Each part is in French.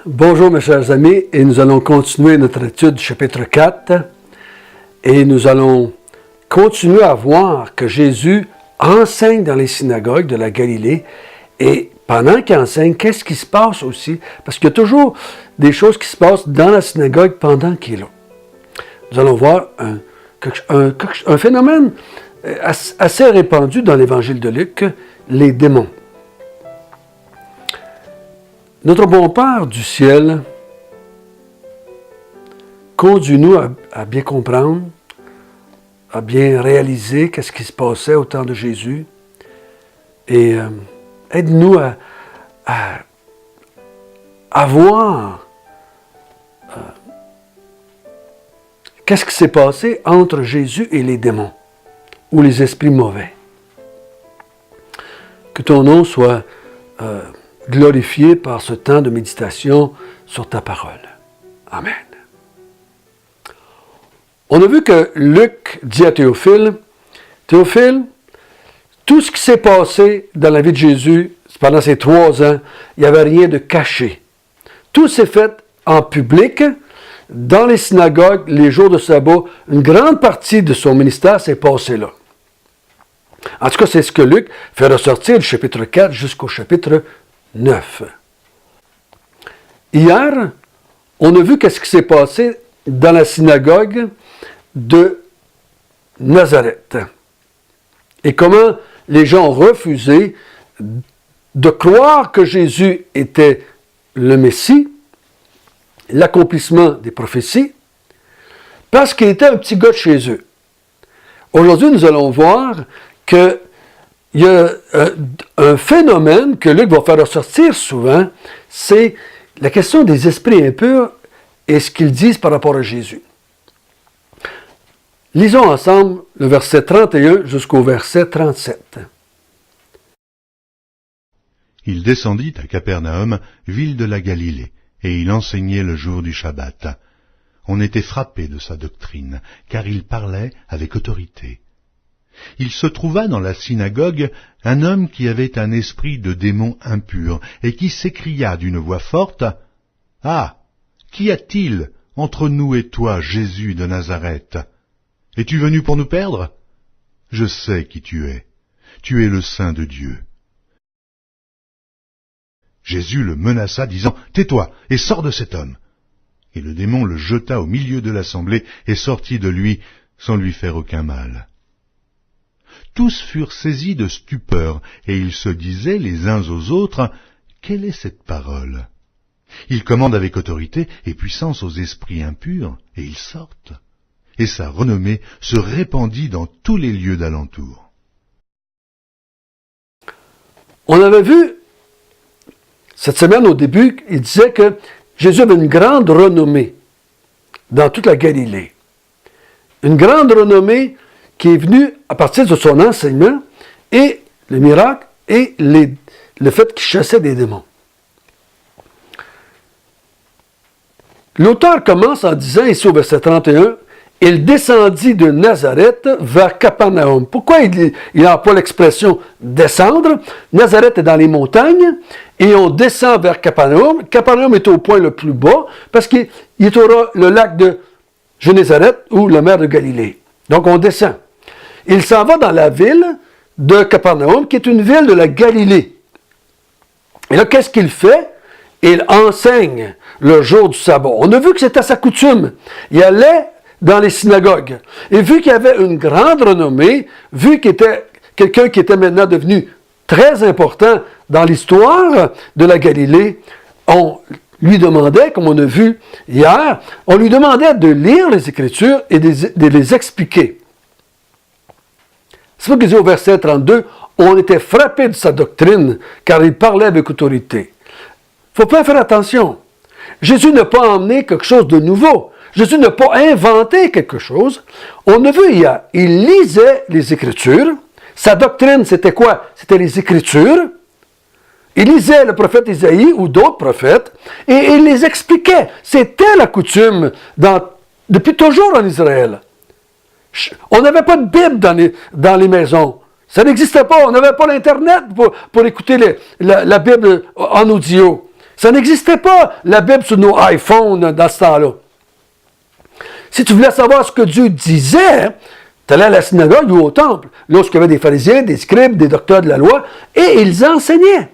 Bonjour mes chers amis, et nous allons continuer notre étude du chapitre 4 et nous allons continuer à voir que Jésus enseigne dans les synagogues de la Galilée et pendant qu'il enseigne, qu'est-ce qui se passe aussi? Parce qu'il y a toujours des choses qui se passent dans la synagogue pendant qu'il est là. Nous allons voir un phénomène assez répandu dans l'évangile de Luc, les démons. Notre bon Père du ciel, conduis-nous à bien comprendre, à bien réaliser qu'est-ce qui se passait au temps de Jésus et aide-nous à voir qu'est-ce qui s'est passé entre Jésus et les démons ou les esprits mauvais. Que ton nom soit glorifié par ce temps de méditation sur ta parole. Amen. On a vu que Luc dit à Théophile, Théophile, tout ce qui s'est passé dans la vie de Jésus pendant ces 3 ans, il n'y avait rien de caché. Tout s'est fait en public, dans les synagogues, les jours de sabbat. Une grande partie de son ministère s'est passée là. En tout cas, c'est ce que Luc fait ressortir du chapitre 4 jusqu'au chapitre 9. Hier, on a vu qu'est-ce qui s'est passé dans la synagogue de Nazareth et comment les gens ont refusé de croire que Jésus était le Messie, l'accomplissement des prophéties, parce qu'il était un petit gars de chez eux. Aujourd'hui, nous allons voir qu'il y a un phénomène que Luc va faire ressortir souvent, c'est la question des esprits impurs et ce qu'ils disent par rapport à Jésus. Lisons ensemble le verset 31 jusqu'au verset 37. Il descendit à Capernaum, ville de la Galilée, et il enseignait le jour du Shabbat. On était frappé de sa doctrine, car il parlait avec autorité. Il se trouva dans la synagogue un homme qui avait un esprit de démon impur, et qui s'écria d'une voix forte, « Ah, qu'y a-t-il entre nous et toi, Jésus de Nazareth? Es-tu venu pour nous perdre? Je sais qui tu es le Saint de Dieu. » Jésus le menaça, disant, « Tais-toi et sors de cet homme. » Et le démon le jeta au milieu de l'assemblée et sortit de lui sans lui faire aucun mal. Tous furent saisis de stupeur, et ils se disaient les uns aux autres, « Quelle est cette parole? Il commande avec autorité et puissance aux esprits impurs, et ils sortent. » Et sa renommée se répandit dans tous les lieux d'alentour. On avait vu cette semaine au début, il disait que Jésus avait une grande renommée dans toute la Galilée. Une grande renommée qui est venue à partir de son enseignement et les miracles et le fait qu'il chassait des démons. L'auteur commence en disant, ici au verset 31, « Il descendit de Nazareth vers Capernaum. » Pourquoi il emploie l'expression « descendre » ? Nazareth est dans les montagnes et on descend vers Capernaum. Capernaum est au point le plus bas parce qu'il est au le lac de Génézareth ou la mer de Galilée. Donc on descend. Il s'en va dans la ville de Capernaum qui est une ville de la Galilée. Et là, qu'est-ce qu'il fait? Il enseigne le jour du sabbat. On a vu que c'était sa coutume. Il allait dans les synagogues. Et vu qu'il avait une grande renommée, vu qu'il était quelqu'un qui était maintenant devenu très important dans l'histoire de la Galilée, on lui demandait, comme on a vu hier, on lui demandait de lire les Écritures et de les expliquer. C'est pour qu'il dit au verset 32, on était frappé de sa doctrine, car il parlait avec autorité. Il ne faut pas faire attention. Jésus n'a pas emmené quelque chose de nouveau. Jésus n'a pas inventé quelque chose. On a vu hier, il lisait les Écritures. Sa doctrine, c'était quoi? C'était les Écritures. Il lisait le prophète Isaïe ou d'autres prophètes et il les expliquait. C'était la coutume depuis toujours en Israël. On n'avait pas de Bible dans les maisons. Ça n'existait pas. On n'avait pas l'Internet pour écouter la Bible en audio. Ça n'existait pas, la Bible sur nos iPhones dans ce temps-là. Si tu voulais savoir ce que Dieu disait, tu allais à la synagogue ou au temple, lorsqu'il y avait des pharisiens, des scribes, des docteurs de la loi, et ils enseignaient.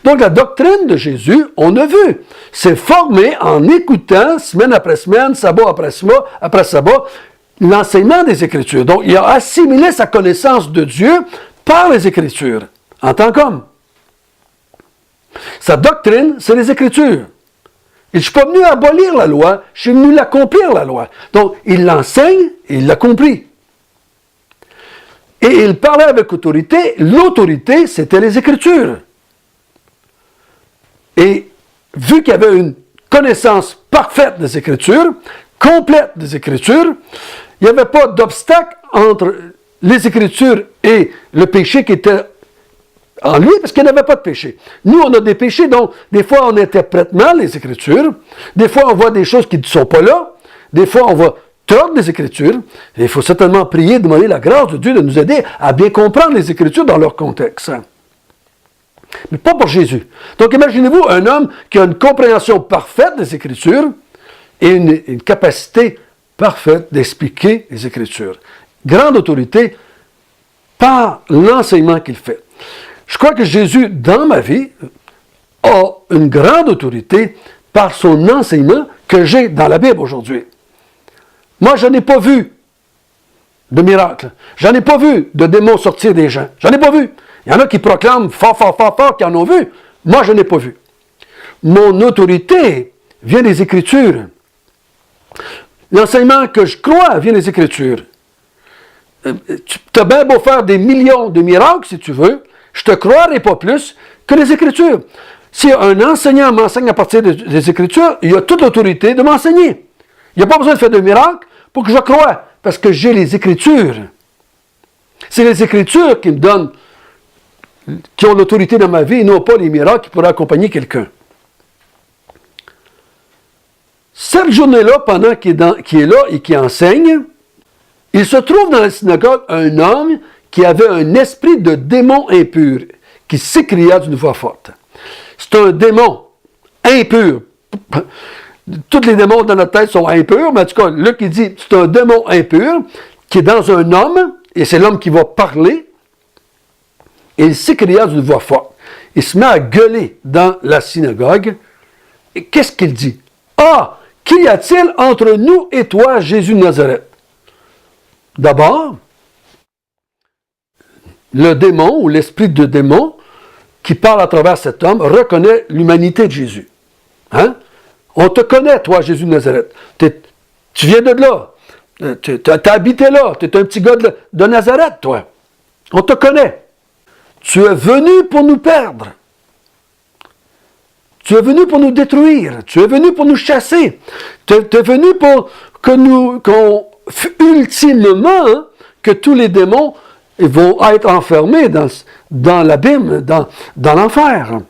Donc la doctrine de Jésus, on a vu, c'est formé en écoutant, semaine après semaine, sabbat après sabbat, l'enseignement des Écritures. Donc il a assimilé sa connaissance de Dieu par les Écritures, en tant qu'homme. Sa doctrine, c'est les Écritures. Il ne suis pas venu abolir la loi, je suis venu l'accomplir la loi. Donc, il l'enseigne et il l'accomplit. Et il parlait avec autorité. L'autorité, c'était les Écritures. Et vu qu'il y avait une connaissance parfaite des Écritures, complète des Écritures, il n'y avait pas d'obstacle entre les Écritures et le péché qui était en lui, parce qu'il n'y avait pas de péché. Nous, on a des péchés, donc des fois, on interprète mal les Écritures. Des fois, on voit des choses qui ne sont pas là. Des fois, on va tordre les Écritures. Et il faut certainement prier, demander la grâce de Dieu de nous aider à bien comprendre les Écritures dans leur contexte. Mais pas pour Jésus. Donc, imaginez-vous un homme qui a une compréhension parfaite des Écritures et une capacité parfaite d'expliquer les Écritures. Grande autorité par l'enseignement qu'il fait. Je crois que Jésus, dans ma vie, a une grande autorité par son enseignement que j'ai dans la Bible aujourd'hui. Moi, je n'ai pas vu de miracle. Je n'ai pas vu de démons sortir des gens. Je n'ai pas vu. Il y en a qui proclament fort, qui en ont vu. Moi, je n'ai pas vu. Mon autorité vient des Écritures. L'enseignement que je crois vient des Écritures. Tu as bien beau faire des millions de miracles, si tu veux, je te croirai pas plus que les Écritures. Si un enseignant m'enseigne à partir des Écritures, il a toute l'autorité de m'enseigner. Il n'y a pas besoin de faire de miracles pour que je croie, parce que j'ai les Écritures. C'est les Écritures qui me donnent, qui ont l'autorité dans ma vie, et non pas les miracles qui pourraient accompagner quelqu'un. Cette journée-là, pendant qu'il est là et qui enseigne, il se trouve dans la synagogue un homme qui avait un esprit de démon impur, qui s'écria d'une voix forte. C'est un démon impur. Tous les démons dans notre tête sont impurs, mais en tout cas, Luc il dit, c'est un démon impur qui est dans un homme, et c'est l'homme qui va parler, et il s'écria d'une voix forte. Il se met à gueuler dans la synagogue, et qu'est-ce qu'il dit? « Ah, qu'y a-t-il entre nous et toi, Jésus de Nazareth? » D'abord, le démon ou l'esprit de démon qui parle à travers cet homme reconnaît l'humanité de Jésus. Hein? On te connaît, toi, Jésus de Nazareth. Tu viens de là. Tu as habité là. Tu es un petit gars de Nazareth, toi. On te connaît. Tu es venu pour nous perdre. Tu es venu pour nous détruire. Tu es venu pour nous chasser. Tu es venu pour ultimement, hein, que tous les démons vont être enfermés dans l'abîme, dans l'enfer.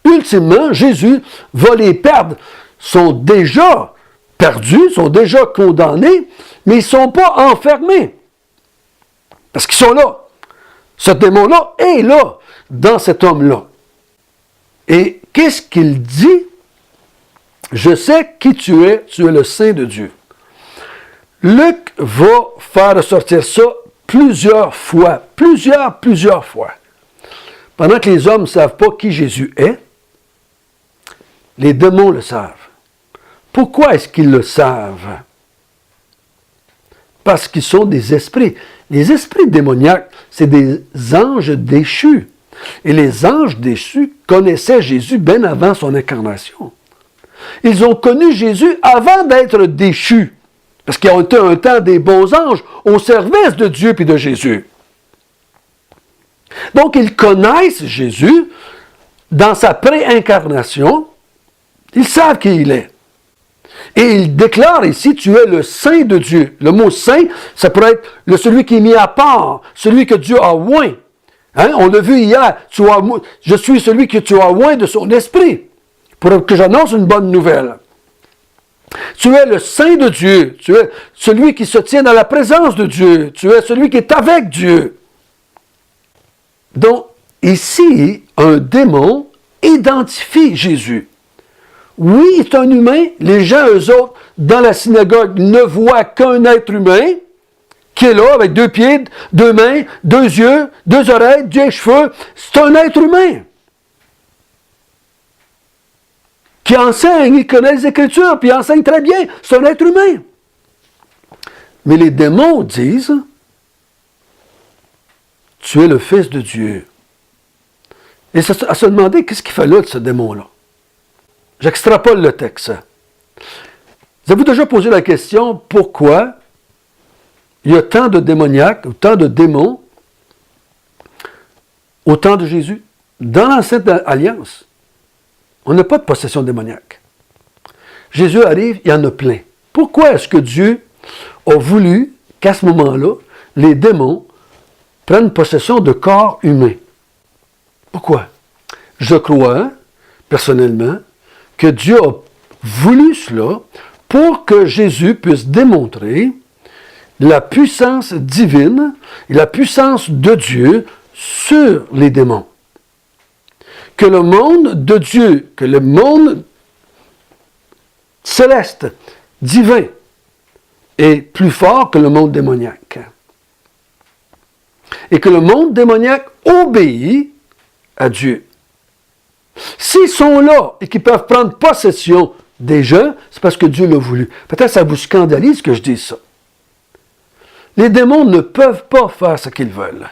Ultimement, Jésus va les perdre. Ils sont déjà perdus, sont déjà condamnés, mais ils ne sont pas enfermés. Parce qu'ils sont là. Ce démon-là est là, dans cet homme-là. Et qu'est-ce qu'il dit? Je sais qui tu es le Saint de Dieu. Luc va faire ressortir ça plusieurs fois. Pendant que les hommes ne savent pas qui Jésus est, les démons le savent. Pourquoi est-ce qu'ils le savent? Parce qu'ils sont des esprits. Les esprits démoniaques, c'est des anges déchus. Et les anges déchus connaissaient Jésus bien avant son incarnation. Ils ont connu Jésus avant d'être déchus. Parce qu'il y a été un temps des bons anges au service de Dieu et de Jésus. Donc, ils connaissent Jésus dans sa pré-incarnation. Ils savent qui il est. Et il déclare ici, tu es le Saint de Dieu. Le mot Saint, ça pourrait être celui qui est mis à part, celui que Dieu a oint. Hein? On l'a vu hier, je suis celui que tu as oint de son esprit, pour que j'annonce une bonne nouvelle. Tu es le Saint de Dieu, tu es celui qui se tient dans la présence de Dieu, tu es celui qui est avec Dieu. Donc, ici, un démon identifie Jésus. Oui, c'est un humain. Les gens, eux autres, dans la synagogue, ne voient qu'un être humain qui est là avec 2 pieds, 2 mains, 2 yeux, 2 oreilles, 2 cheveux. C'est un être humain qui enseigne, il connaît les Écritures, puis il enseigne très bien. C'est un être humain. Mais les démons disent, tu es le Fils de Dieu. Et à se demander, qu'est-ce qu'il fait là de ce démon-là? J'extrapole le texte. Vous avez déjà posé la question, pourquoi il y a tant de démoniaques, tant de démons au temps de Jésus? Dans l'Ancienne Alliance, on n'a pas de possession démoniaque. Jésus arrive, il y en a plein. Pourquoi est-ce que Dieu a voulu qu'à ce moment-là, les démons prennent possession de corps humains? Pourquoi? Je crois, personnellement, que Dieu a voulu cela pour que Jésus puisse démontrer la puissance divine et la puissance de Dieu sur les démons. Que le monde de Dieu, que le monde céleste, divin, est plus fort que le monde démoniaque. Et que le monde démoniaque obéit à Dieu. S'ils sont là et qu'ils peuvent prendre possession des gens, c'est parce que Dieu l'a voulu. Peut-être que ça vous scandalise que je dise ça. Les démons ne peuvent pas faire ce qu'ils veulent.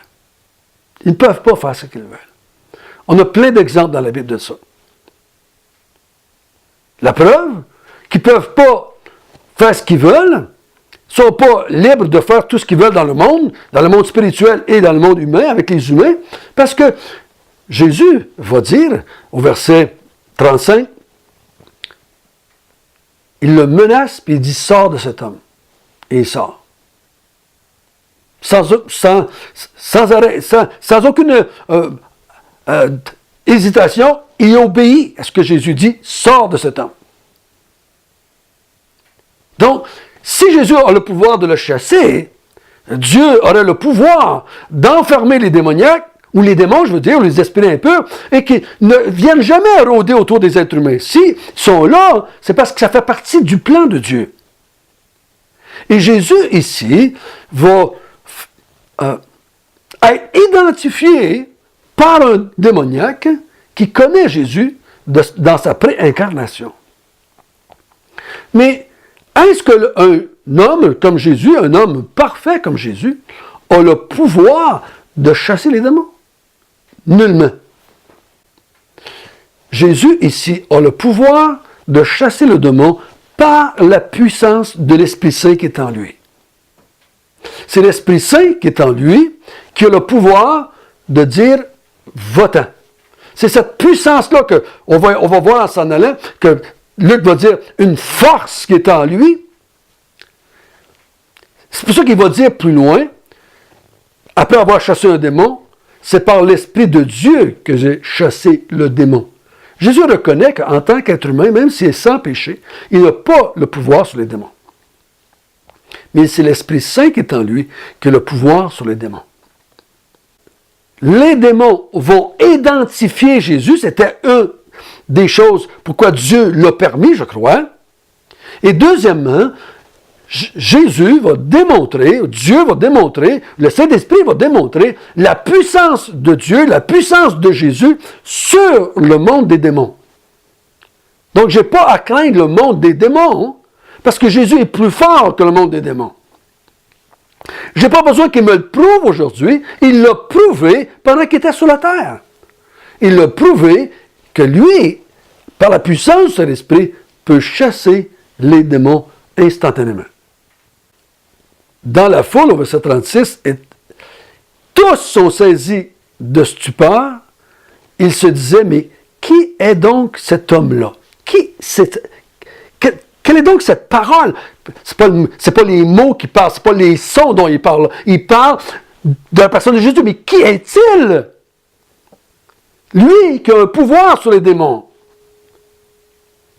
Ils ne peuvent pas faire ce qu'ils veulent. On a plein d'exemples dans la Bible de ça. La preuve qu'ils ne peuvent pas faire ce qu'ils veulent, ne sont pas libres de faire tout ce qu'ils veulent dans le monde spirituel et dans le monde humain, avec les humains, parce que Jésus va dire, au verset 35, il le menace, puis il dit, sors de cet homme. Et il sort. Sans arrêt, sans aucune hésitation, il obéit à ce que Jésus dit, sors de cet homme. Donc, si Jésus a le pouvoir de le chasser, Dieu aurait le pouvoir d'enfermer les démoniaques, ou les démons, je veux dire, ou les esprits impurs, et qui ne viennent jamais rôder autour des êtres humains. S'ils sont là, c'est parce que ça fait partie du plan de Dieu. Et Jésus, ici, va être identifié par un démoniaque qui connaît Jésus dans sa pré-incarnation. Mais est-ce qu'un homme comme Jésus, un homme parfait comme Jésus, a le pouvoir de chasser les démons? Nullement. Jésus, ici, a le pouvoir de chasser le démon par la puissance de l'Esprit Saint qui est en lui. C'est l'Esprit Saint qui est en lui qui a le pouvoir de dire « va-t'en ». C'est cette puissance-là qu'on va voir en s'en allant, que Luc va dire une force qui est en lui. C'est pour ça qu'il va dire plus loin, après avoir chassé un démon, c'est par l'Esprit de Dieu que j'ai chassé le démon. Jésus reconnaît qu'en tant qu'être humain, même s'il est sans péché, il n'a pas le pouvoir sur les démons. Mais c'est l'Esprit Saint qui est en lui qui a le pouvoir sur les démons. Les démons vont identifier Jésus, c'était une des choses pourquoi Dieu l'a permis, je crois. Et deuxièmement, Jésus va démontrer, Dieu va démontrer, le Saint-Esprit va démontrer la puissance de Dieu, la puissance de Jésus sur le monde des démons. Donc, je n'ai pas à craindre le monde des démons, parce que Jésus est plus fort que le monde des démons. Je n'ai pas besoin qu'il me le prouve aujourd'hui, il l'a prouvé pendant qu'il était sur la terre. Il l'a prouvé que lui, par la puissance de l'Esprit, peut chasser les démons instantanément. Dans la foule, au verset 36, tous sont saisis de stupeur. Ils se disaient, mais qui est donc cet homme-là? Quelle est donc cette parole? C'est pas les mots qui parlent, c'est pas les sons dont il parle. Il parle de la personne de Jésus, mais qui est-il? Lui qui a un pouvoir sur les démons.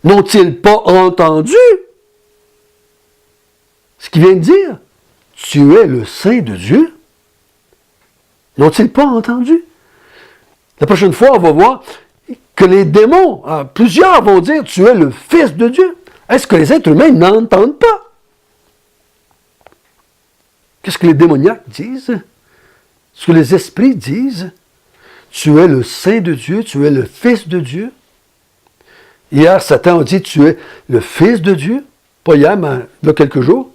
N'ont-ils pas entendu ce qu'il vient de dire? Tu es le Saint de Dieu? N'ont-ils pas entendu? La prochaine fois, on va voir que les démons, plusieurs vont dire, tu es le Fils de Dieu. Est-ce que les êtres humains n'entendent pas? Qu'est-ce que les démoniaques disent? Ce que les esprits disent? Tu es le Saint de Dieu, tu es le Fils de Dieu. Hier, Satan a dit, tu es le Fils de Dieu. Pas hier, mais il y a quelques jours.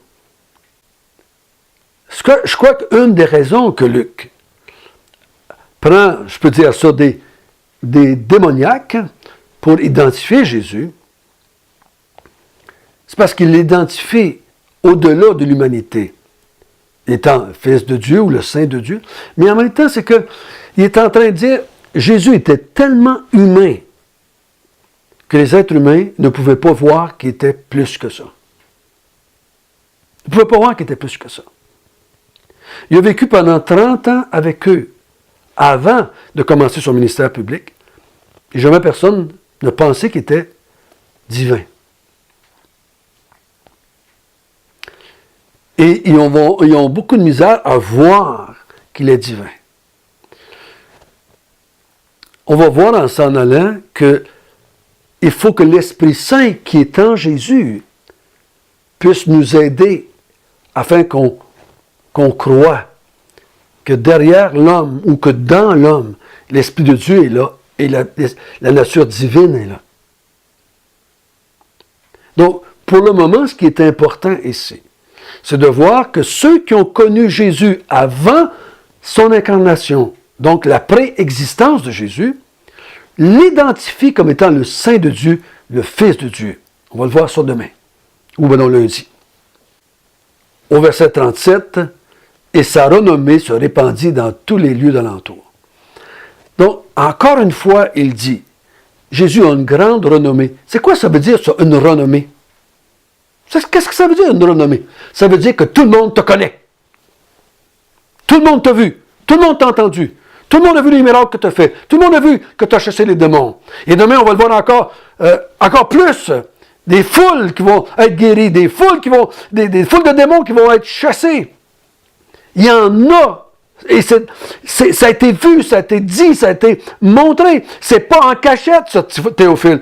Je crois qu'une des raisons que Luc prend, je peux dire ça, des démoniaques pour identifier Jésus, c'est parce qu'il l'identifie au-delà de l'humanité, étant Fils de Dieu ou le Saint de Dieu. Mais en même temps, c'est qu'il est en train de dire, Jésus était tellement humain que les êtres humains ne pouvaient pas voir qu'il était plus que ça. Ils ne pouvaient pas voir qu'il était plus que ça. Il a vécu pendant 30 ans avec eux, avant de commencer son ministère public, et jamais personne ne pensait qu'il était divin. Et ils ont beaucoup de misère à voir qu'il est divin. On va voir en s'en allant qu'il faut que l'Esprit Saint qui est en Jésus puisse nous aider afin qu'on croit que derrière l'homme ou que dans l'homme, l'Esprit de Dieu est là et la nature divine est là. Donc, pour le moment, ce qui est important ici, c'est de voir que ceux qui ont connu Jésus avant son incarnation, donc la préexistence de Jésus, l'identifient comme étant le Saint de Dieu, le Fils de Dieu. On va le voir ça demain, ou ben non, lundi. Au verset 37, « Et sa renommée se répandit dans tous les lieux d'alentour. » Donc, encore une fois, il dit, Jésus a une grande renommée. C'est quoi ça veut dire, ça, une renommée? Qu'est-ce que ça veut dire, une renommée? Ça veut dire que tout le monde te connaît. Tout le monde t'a vu. Tout le monde t'a entendu. Tout le monde a vu les miracles que tu as fait. Tout le monde a vu que tu as chassé les démons. Et demain, on va le voir encore plus. Des foules qui vont être guéries, des foules foules de démons qui vont être chassés. Il y en a. Et ça a été vu, ça a été dit, ça a été montré. C'est pas en cachette, ça, Théophile.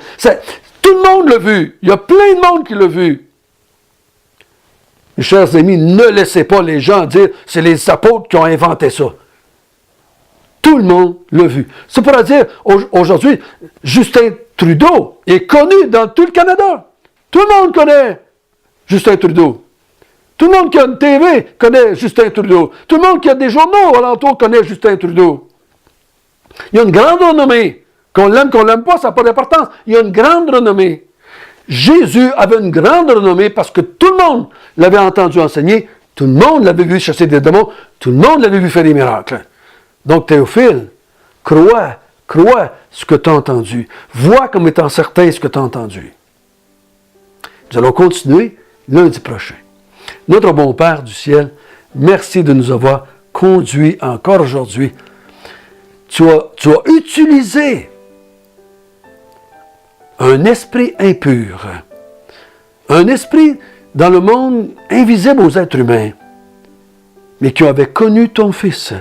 Tout le monde l'a vu. Il y a plein de monde qui l'a vu. Mes chers amis, ne laissez pas les gens dire c'est les apôtres qui ont inventé ça. Tout le monde l'a vu. C'est pour dire, aujourd'hui, Justin Trudeau est connu dans tout le Canada. Tout le monde connaît Justin Trudeau. Tout le monde qui a une TV connaît Justin Trudeau. Tout le monde qui a des journaux alentour connaît Justin Trudeau. Il y a une grande renommée. Qu'on l'aime pas, ça n'a pas d'importance. Il y a une grande renommée. Jésus avait une grande renommée parce que tout le monde l'avait entendu enseigner, tout le monde l'avait vu chasser des démons, tout le monde l'avait vu faire des miracles. Donc Théophile, crois ce que tu as entendu. Vois comme étant certain ce que tu as entendu. Nous allons continuer lundi prochain. Notre bon Père du ciel, merci de nous avoir conduits encore aujourd'hui. Tu as utilisé un esprit impur, un esprit dans le monde invisible aux êtres humains, mais qui avait connu ton Fils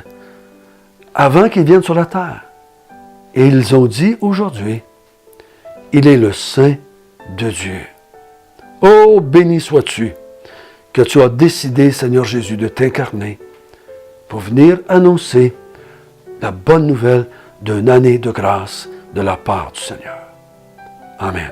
avant qu'il vienne sur la terre. Et ils ont dit aujourd'hui, il est le Saint de Dieu. Oh, béni sois-tu que tu as décidé, Seigneur Jésus, de t'incarner pour venir annoncer la bonne nouvelle d'une année de grâce de la part du Seigneur. Amen.